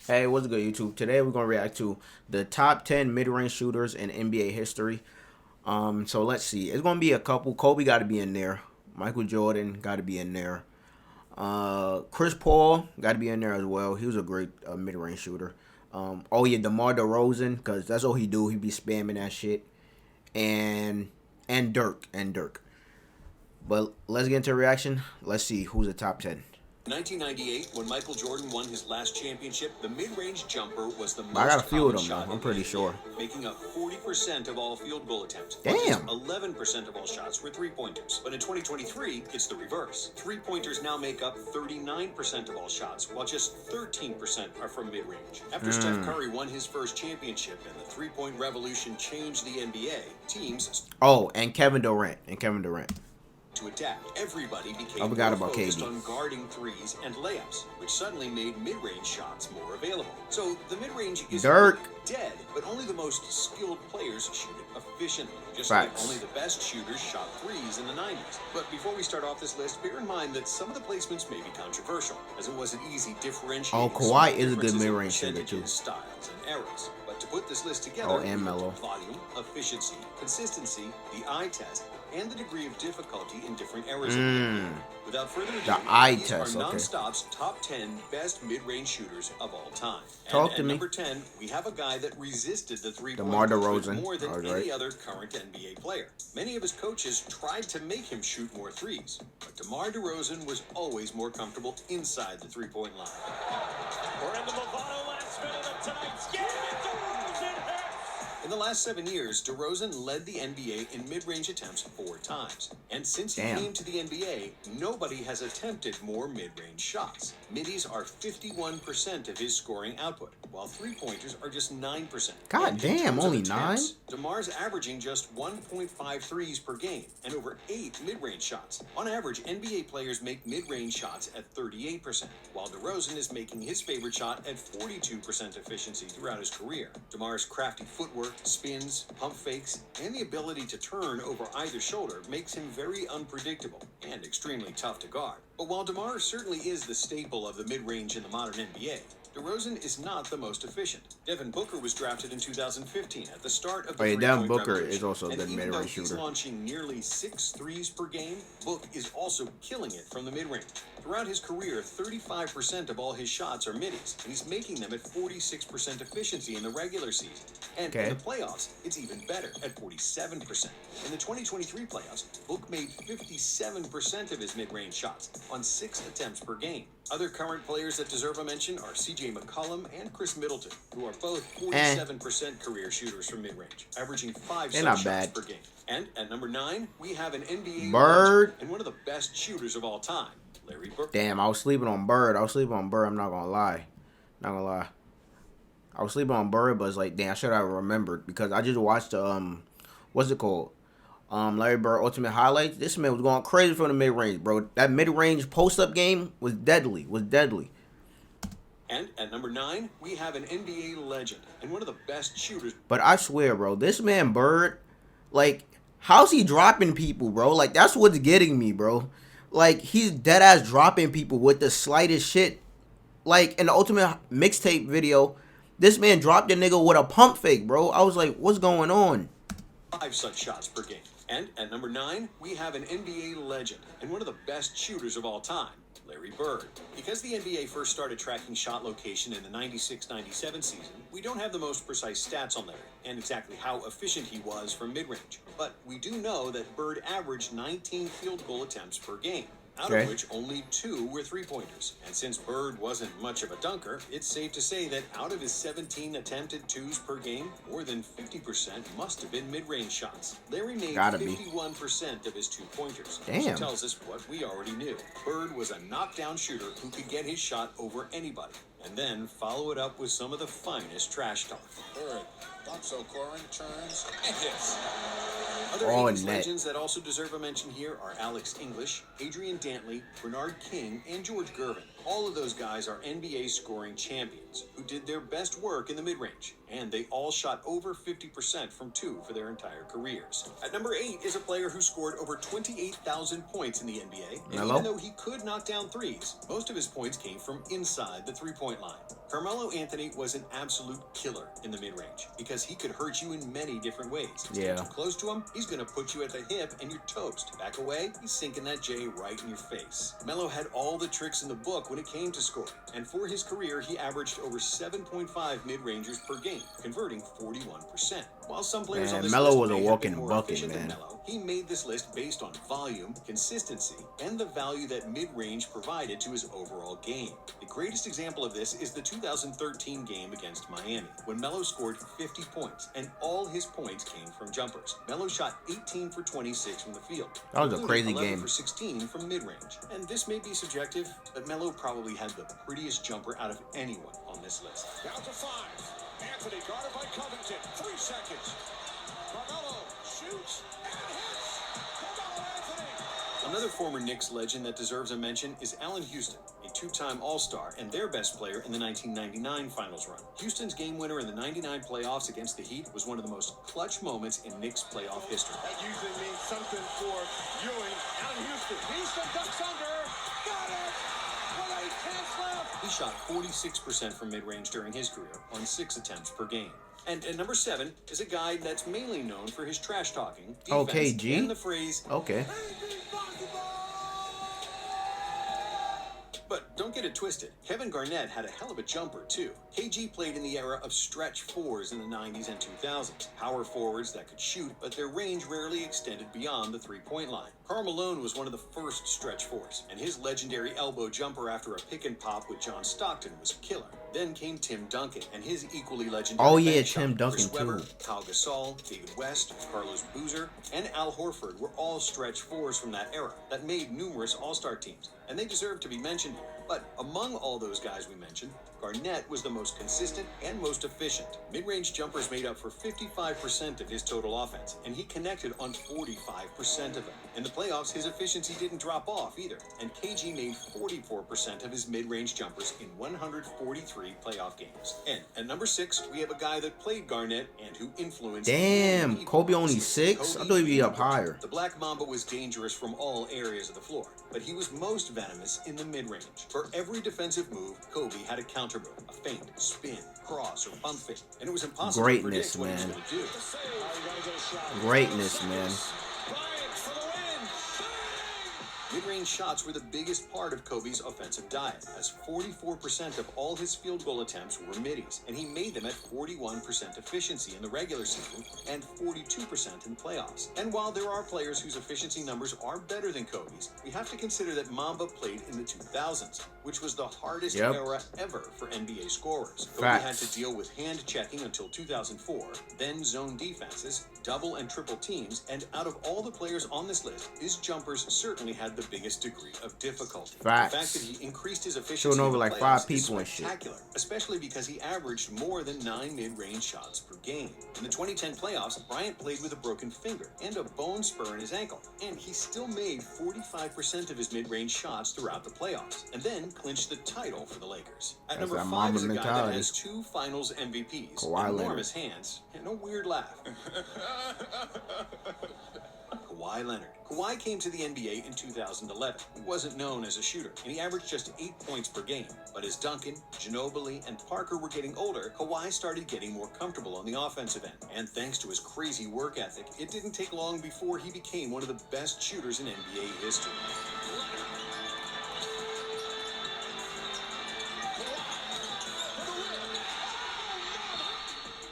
Hey, what's good, YouTube? Today we're gonna react to the top 10 mid-range shooters in NBA history. So let's see. It's gonna be a couple. Kobe got to be in there. Michael Jordan got to be in there. Chris Paul got to be in there as well. He was a great mid-range shooter. Oh yeah, DeMar DeRozan, because that's all he do. He be spamming that shit. And Dirk. But let's get into a reaction. Let's see who's the top 10. 1998, when Michael Jordan won his last championship, the mid-range jumper was the I got a most few of common them shot though. I'm in the pretty NBA, sure. making up 40% of all field goal attempts. Damn. 11% of all shots were three-pointers. But in 2023, it's the reverse. Three-pointers now make up 39% of all shots, while just 13% are from mid-range. After Steph Curry won his first championship and the three-point revolution changed the NBA, teams... Oh, and Kevin Durant. To adapt, everybody became I forgot more about focused KD. on guarding threes and layups, which suddenly made mid-range shots more available. So the mid-range is Dirk. dead, but only the most skilled players shoot it efficiently, just Facts. like only the best shooters shot threes in the 90s. But before we start off this list, bear in mind that some of the placements may be controversial, as it wasn't easy differentiating Oh, Kawhi small is a good differences in mid-range shooter, too. percentages, styles, and eras. But to put this list together, Oh, and we looked Melo. at volume, efficiency, consistency, the eye test, and the degree of difficulty in different eras of the game. Without further ado, The eye these test, are okay. Nonstop's top 10 best mid-range shooters of all time. Talk and to at me. number 10, we have a guy that resisted the DeMar three-point DeRozan. more than All right. any other current NBA player. Many of his coaches tried to make him shoot more threes, but DeMar DeRozan was always more comfortable inside the three-point line. We're in the Movado last minute of tonight's game, and DeRozan hits! In the last 7 years, DeRozan led the NBA in mid-range attempts 4 times. And since he Damn. came to the NBA, nobody has attempted more mid-range shots. Middies are 51% of his scoring output, while three-pointers are just 9%. God And in damn, terms of only attempts, DeMar's averaging just 1.5 threes per game and over 8 mid-range shots. On average, NBA players make mid-range shots at 38%, while DeRozan is making his favorite shot at 42% efficiency throughout his career. DeMar's crafty footwork, spins, pump fakes, and the ability to turn over either shoulder makes him very unpredictable and extremely tough to guard. But while DeMar certainly is the staple of the mid-range in the modern NBA, DeRozan is not the most efficient. Devin Booker was drafted in 2015 at the start of the Devin three-point Booker revolution. is also a And good even mid-range though he's shooter. launching nearly 6 threes per game, Book is also killing it from the mid-range. Throughout his career, 35% of all his shots are middies, and he's making them at 46% efficiency in the regular season. And in the playoffs, it's even better at 47%. In the 2023 playoffs, Book made 57% of his mid-range shots on 6 attempts per game. Other current players that deserve a mention are C.J. McCollum and Chris Middleton, who are both 47% career shooters from mid-range, averaging 5 They're not shots bad. per game. And at number 9, we have an NBA Bird. legend and one of the best shooters of all time, Larry Bird. Damn, I was sleeping on Bird. I'm not gonna lie. I was sleeping on Bird, but it's like, damn, I should have remembered because I just watched what's it called? Larry Bird Ultimate Highlights. This man was going crazy from the mid range, bro. That mid range post up game was deadly. And at number 9, we have an NBA legend and one of the best shooters. But I swear, bro, this man Bird, like, how's he dropping people, bro? Like, that's what's getting me, bro. Like, he's dead ass dropping people with the slightest shit. Like, in the Ultimate Mixtape video, this man dropped a nigga with a pump fake, bro. I was like, what's going on? 5 such shots per game. And at number 9, we have an NBA legend and one of the best shooters of all time, Larry Bird. Because the NBA first started tracking shot location in the 96-97 season, we don't have the most precise stats on Larry and exactly how efficient he was from mid-range. But we do know that Bird averaged 19 field goal attempts per game, out of which only 2 were three-pointers. And since Bird wasn't much of a dunker, it's safe to say that out of his 17 attempted 2s per game, more than 50% must have been mid-range shots. Larry made 51% of his 2-pointers, which tells us what we already knew. Bird was a knockdown shooter who could get his shot over anybody, and then follow it up with some of the finest trash talk. Bird, so scoring, turns, and hits. Other 80s legends that also deserve a mention here are Alex English, Adrian Dantley, Bernard King, and George Gervin. All of those guys are NBA scoring champions who did their best work in the mid-range, and they all shot over 50% from two for their entire careers. At number 8 is a player who scored over 28,000 points in the NBA, and even though he could knock down threes, most of his points came from inside the three-point line. Carmelo Anthony was an absolute killer in the mid-range because he could hurt you in many different ways. Stay too close to him, he's going to put you at the hip and you're toast. Back away, he's sinking that J right in your face. Melo had all the tricks in the book when it came to scoring, and for his career, he averaged over 7.5 mid-rangers per game, converting 41%. While some players on this Melo list was a may have been walking more bucket, efficient than man. Melo, he made this list based on volume, consistency, and the value that mid-range provided to his overall game. The greatest example of this is the 2013 game against Miami, when Melo scored 50 points, and all his points came from jumpers. Melo shot 18 for 26 from the field. That was a crazy 11 game. for 16 from mid-range. And this may be subjective, but Melo probably had the prettiest jumper out of anyone on this list. Down to 5. Anthony guarded by Covington. 3 seconds. Carmelo shoots and hits. Carmelo Anthony. Another former Knicks legend that deserves a mention is Allen Houston, a two-time All-Star and their best player in the 1999 Finals run. Houston's game winner in the 99 playoffs against the Heat was one of the most clutch moments in Knicks playoff history. That usually means something for Ewing. Allen Houston. Houston ducks under. Got it. 8 tenths left. He shot 46% from mid-range during his career on 6 attempts per game. And at number 7 is a guy that's mainly known for his trash talking, defense, and the phrase, But don't get it twisted. Kevin Garnett had a hell of a jumper, too. KG played in the era of stretch fours in the 90s and 2000s. Power forwards that could shoot, but their range rarely extended beyond the three-point line. Karl Malone was one of the first stretch fours, and his legendary elbow jumper after a pick and pop with John Stockton was a killer. Then came Tim Duncan and his equally legendary bench shot. Tim Duncan, Chris Webber, too. Kyle Gasol, David West, Carlos Boozer, and Al Horford were all stretch fours from that era that made numerous All-Star teams, and they deserve to be mentioned here. But among all those guys we mentioned, Garnett was the most consistent and most efficient. Mid-range jumpers made up for 55% of his total offense, and he connected on 45% of them. In the playoffs, his efficiency didn't drop off either, and KG made 44% of his mid-range jumpers in 143 playoff games. And at number 6, we have a guy that played Garnett and who influenced... Damn, Kobe only 6? I thought he'd be up higher. The Black Mamba was dangerous from all areas of the floor, but he was most venomous in the mid-range. For every defensive move, Kobe had a counter move, a feint, spin, cross, or pump fake, and it was impossible to predict what he was going to do. Greatness, man. Mid-range shots were the biggest part of Kobe's offensive diet, as 44% of all his field goal attempts were middies, and he made them at 41% efficiency in the regular season and 42% in the playoffs. And while there are players whose efficiency numbers are better than Kobe's, we have to consider that Mamba played in the 2000s, which was the hardest era ever for NBA scorers. Kobe had to deal with hand checking until 2004, then zone defenses, double and triple teams, and out of all the players on this list, his jumpers certainly had the biggest degree of difficulty. The fact that he increased his efficiency over like 5 people is and shit. spectacular, especially because he averaged more than 9 mid-range shots per game. In the 2010 playoffs, Bryant played with a broken finger and a bone spur in his ankle, and he still made 45% of his mid-range shots throughout the playoffs, and then clinched the title for the Lakers. At number 5 is a guy that has 2 Finals MVPs, enormous hands, and a weird laugh. Kawhi Leonard. Kawhi came to the NBA in 2011. He wasn't known as a shooter, and he averaged just 8 points per game. But as Duncan, Ginobili, and Parker were getting older, Kawhi started getting more comfortable on the offensive end. And thanks to his crazy work ethic, it didn't take long before he became one of the best shooters in NBA history.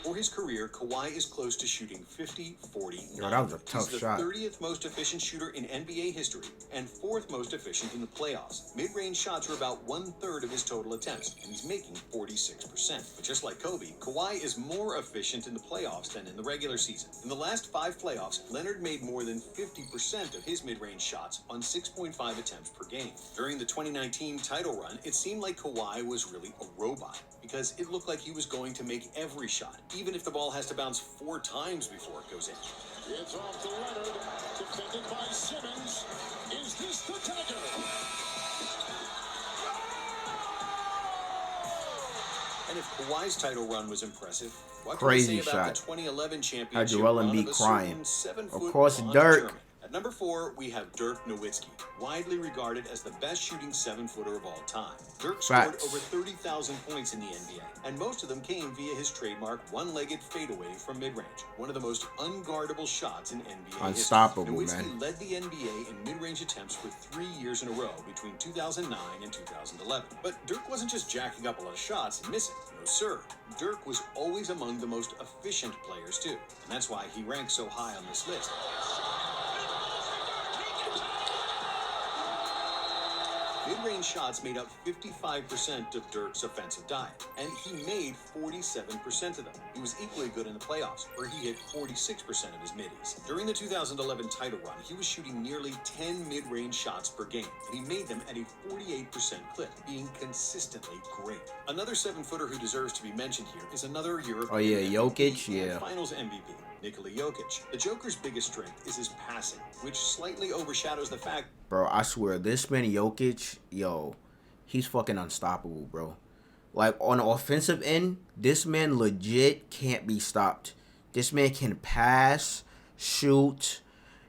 For his career, Kawhi is close to shooting 50-40-9. Yo, that was a tough shot. He's the 30th most efficient shooter in NBA history and 4th most efficient in the playoffs. Mid-range shots are about 1/3 of his total attempts, and he's making 46%. But just like Kobe, Kawhi is more efficient in the playoffs than in the regular season. In the last 5 playoffs, Leonard made more than 50% of his mid-range shots on 6.5 attempts per game. During the 2019 title run, it seemed like Kawhi was really a robot, because it looked like he was going to make every shot, even if the ball has to bounce 4 times before it goes in. It's off to Leonard, defended by Simmons. Is this the dagger? And if Kawhi's title run was impressive, what Crazy can we say about shot. the 2011 Had championship Joel run Embiid of a crying. certain 7-foot Of course, blonde Dirk. German? At number 4, we have Dirk Nowitzki, widely regarded as the best shooting 7-footer of all time. Dirk scored Facts. over 30,000 points in the NBA, and most of them came via his trademark one-legged fadeaway from mid-range, one of the most unguardable shots in NBA Unstoppable, history. Nowitzki man. led the NBA in mid-range attempts for 3 years in a row between 2009 and 2011. But Dirk wasn't just jacking up a lot of shots and missing. No, sir. Dirk was always among the most efficient players, too, and that's why he ranks so high on this list. Mid-range shots made up 55% of Dirk's offensive diet, and he made 47% of them. He was equally good in the playoffs, where he hit 46% of his middies. During the 2011 title run, he was shooting nearly 10 mid-range shots per game, and he made them at a 48% clip, being consistently great. Another 7-footer who deserves to be mentioned here is another European Oh, yeah, MVP Jokic, and yeah. Finals MVP. Nikola Jokic. The Joker's biggest strength is his passing, which slightly overshadows the fact. Bro, I swear, this man Jokic, yo, he's fucking unstoppable, bro. Like, on the offensive end, this man legit can't be stopped. This man can pass, shoot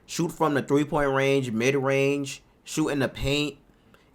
from the three-point range, mid-range, shoot in the paint.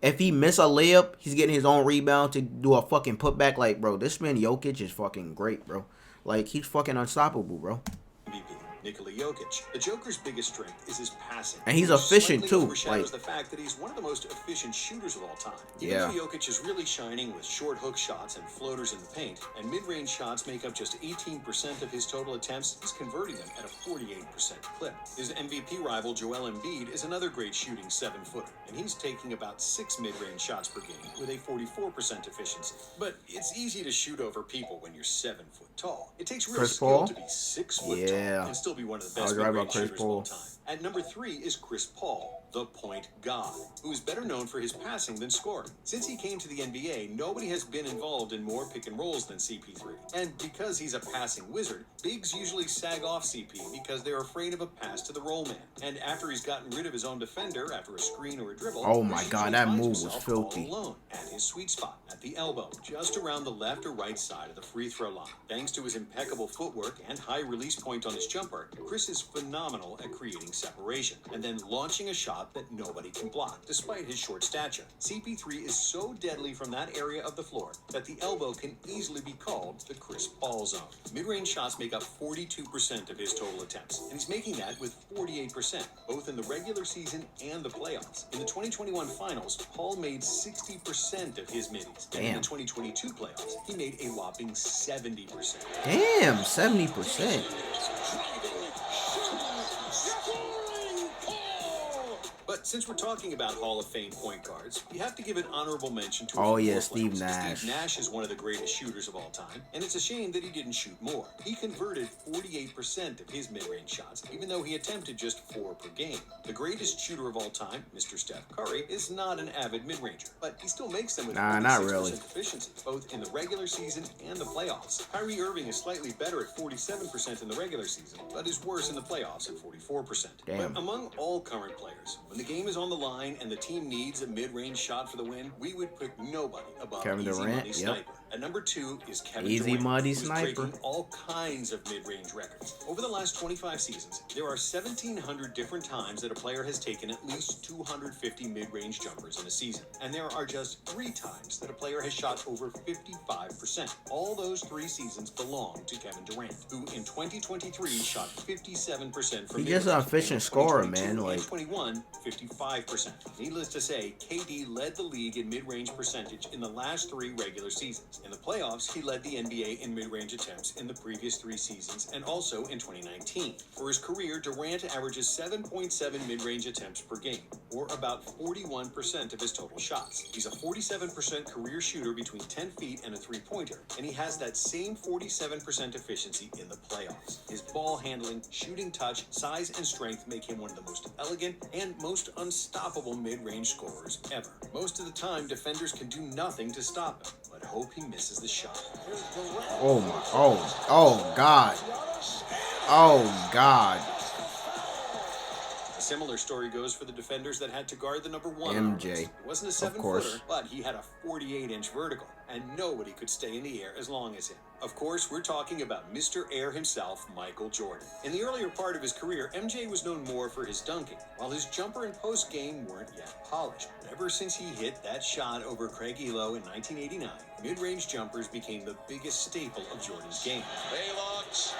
If he miss a layup, he's getting his own rebound to do a fucking putback. Like, bro, this man Jokic is fucking great, bro. Like, he's fucking unstoppable, bro. MVP, Nikola Jokic. The Joker's biggest strength is his passing. And he's which efficient, slightly too. Overshadows Like, the fact that he's one of the most efficient shooters of all time. Yeah. Even though Jokic is really shining with short hook shots and floaters in the paint, and mid-range shots make up just 18% of his total attempts, he's converting them at a 48% clip. His MVP rival, Joel Embiid, is another great shooting 7-footer, and he's taking about 6 mid-range shots per game with a 44% efficiency. But it's easy to shoot over people when you're 7 foot tall. It takes real Chris skill Paul? to be 6 foot Yeah. tall and still be one of the I was best right about mid-range Chris shooters of all Paul. time. At number 3 is Chris Paul, the point god, who is better known for his passing than scoring. Since he came to the NBA, nobody has been involved in more pick and rolls than CP3. And because he's a passing wizard, bigs usually sag off CP because they're afraid of a pass to the roll man. And after he's gotten rid of his own defender after a screen or a dribble, Oh my Chris God, usually that finds move was himself filthy. all alone at his sweet spot, at the elbow, just around the left or right side of the free throw line. Thanks to his impeccable footwork and high release point on his jumper, Chris is phenomenal at creating separation and then launching a shot that nobody can block, despite his short stature. CP3 is so deadly from that area of the floor that the elbow can easily be called the Chris Paul zone. Mid-range shots make up 42% of his total attempts, and he's making that with 48%, both in the regular season and the playoffs. In the 2021 finals, Paul made 60% of his middies. And in Damn. the 2022 playoffs, he made a whopping 70%. Damn, 70%. But since we're talking about Hall of Fame point guards, we have to give an honorable mention to Oh, a few yeah, more Steve players. Nash. Steve Nash is one of the greatest shooters of all time, and it's a shame that he didn't shoot more. He converted 48% of his mid-range shots, even though he attempted just 4 per game. The greatest shooter of all time, Mr. Steph Curry, is not an avid mid-ranger, but he still makes them with Nah, not 46% really. efficiency, both in the regular season and the playoffs. Kyrie Irving is slightly better at 47% in the regular season, but is worse in the playoffs at 44%. Damn. But among all current players, when the game is on the line and the team needs a mid-range shot for the win, we would pick nobody above Kevin Easy Durant, Money yep. Sniper. At number 2 is Kevin Easy Durant, Money who's Sniper. breaking all kinds of mid-range records. Over the last 25 seasons, there are 1,700 different times that a player has taken at least 250 mid-range jumpers in a season, and there are just 3 times that a player has shot over 55%. All those 3 seasons belong to Kevin Durant, who in 2023 shot 57% from He's just an mid-range, efficient and in scorer, 2022 man, and like- 21, 55%. Needless to say, KD led the league in mid-range percentage in the last 3 regular seasons. In the playoffs, he led the NBA in mid-range attempts in the previous 3 seasons and also in 2019. For his career, Durant averages 7.7 mid-range attempts per game, or about 41% of his total shots. He's a 47% career shooter between 10 feet and a three-pointer, and he has that same 47% efficiency in the playoffs. His ball handling, shooting touch, size, and strength make him one of the most elegant and most unstoppable mid-range scorers ever. Most of the time, defenders can do nothing to stop him, but hope he misses the shot. Oh my, oh God. Oh God. Similar story goes for the defenders that had to guard the number 1 MJ. on the list. It wasn't a 7-footer, course. but he had a 48-inch vertical, and nobody could stay in the air as long as him. Of course, we're talking about Mr. Air himself, Michael Jordan. In the earlier part of his career, MJ was known more for his dunking, while his jumper and post game weren't yet polished. But ever since he hit that shot over Craig Elo in 1989, mid-range jumpers became the biggest staple of Jordan's game. He looks,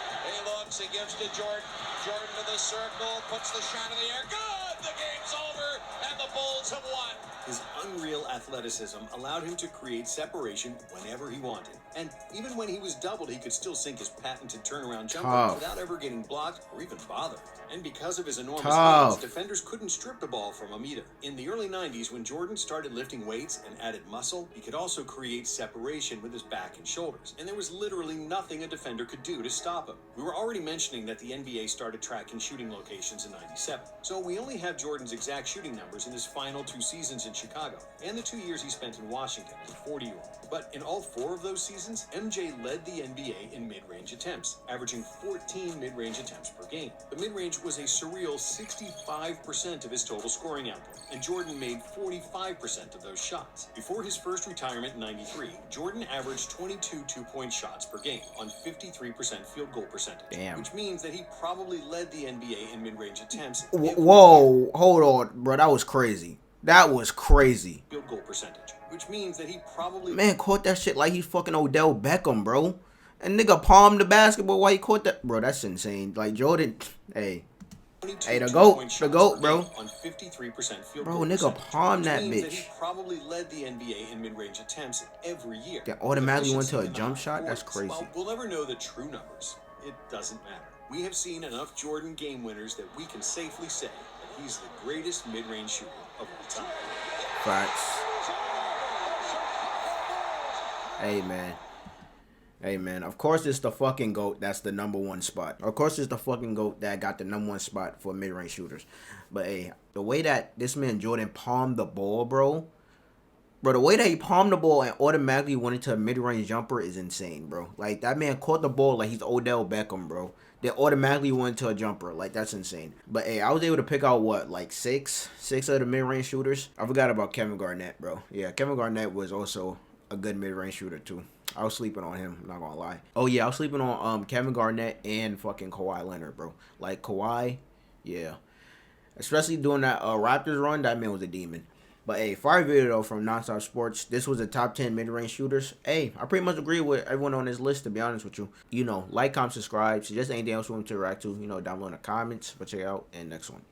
he gives to Jordan. Jordan to the circle, puts the shot in the air. Good! The game's over, and the Bulls have won. His unreal athleticism allowed him to create separation whenever he wanted. And even when he was doubled, he could still sink his patented turnaround jumper Tough. without ever getting blocked or even bothered. And because of his enormous Tough. hands, defenders couldn't strip the ball from him either. In the early 90s, when Jordan started lifting weights and added muscle, he could also create separation with his back and shoulders. And there was literally nothing a defender could do to stop him. We were already mentioning that the NBA started tracking shooting locations in 97. So we only have Jordan's exact shooting numbers in his final 2 seasons in Chicago and the 2 years he spent in Washington as a 40-year-old. But in all 4 of those seasons, MJ led the NBA in mid-range attempts, averaging 14 mid-range attempts per game. The mid-range was a surreal 65% of his total scoring output, and Jordan made 45% of those shots. Before his first retirement in 93, Jordan averaged 22 two-point shots per game on 53% field goal percentage. Damn. Which means that he probably led the NBA in mid-range attempts. Whoa, hold on, bro. That was crazy. That was crazy. Field goal percentage, which means that he probably Man caught that shit like he fucking Odell Beckham, bro. And nigga palmed the basketball while he caught that. Bro, that's insane. Like, Jordan, hey, the GOAT, bro. On 53% field Bro, goal nigga percentage, palmed which that means bitch. he probably led the NBA in mid-range attempts every year. That automatically went to a Efficiency jump in the shot? That's 40s. crazy. While we'll never know the true numbers, it doesn't matter. We have seen enough Jordan game winners that we can safely say that he's the greatest mid-range shooter of all time. Facts. Hey, man. Hey, man. Of course, it's the fucking GOAT that's the #1 spot. Of course, it's the fucking GOAT that got the #1 spot for mid-range shooters. But, hey, the way that this man Jordan palmed the ball, bro, the way that he palmed the ball and automatically went into a mid-range jumper is insane, bro. Like, that man caught the ball like he's Odell Beckham, bro. They automatically went to a jumper. Like, that's insane. But, hey, I was able to pick out, what, like six of the mid-range shooters? I forgot about Kevin Garnett, bro. Yeah, Kevin Garnett was also a good mid-range shooter, too. I was sleeping on him, I'm not gonna lie. Oh, yeah, I was sleeping on Kevin Garnett and fucking Kawhi Leonard, bro. Like, Kawhi, yeah. Especially during that Raptors run, that man was a demon. But, hey, fire video, though, from Nonstop Sports. This was the top 10 mid-range shooters. Hey, I pretty much agree with everyone on this list, to be honest with you. You know, like, comment, subscribe. Suggest anything else you want to interact to, you know, down below in the comments. But check it out, and next one.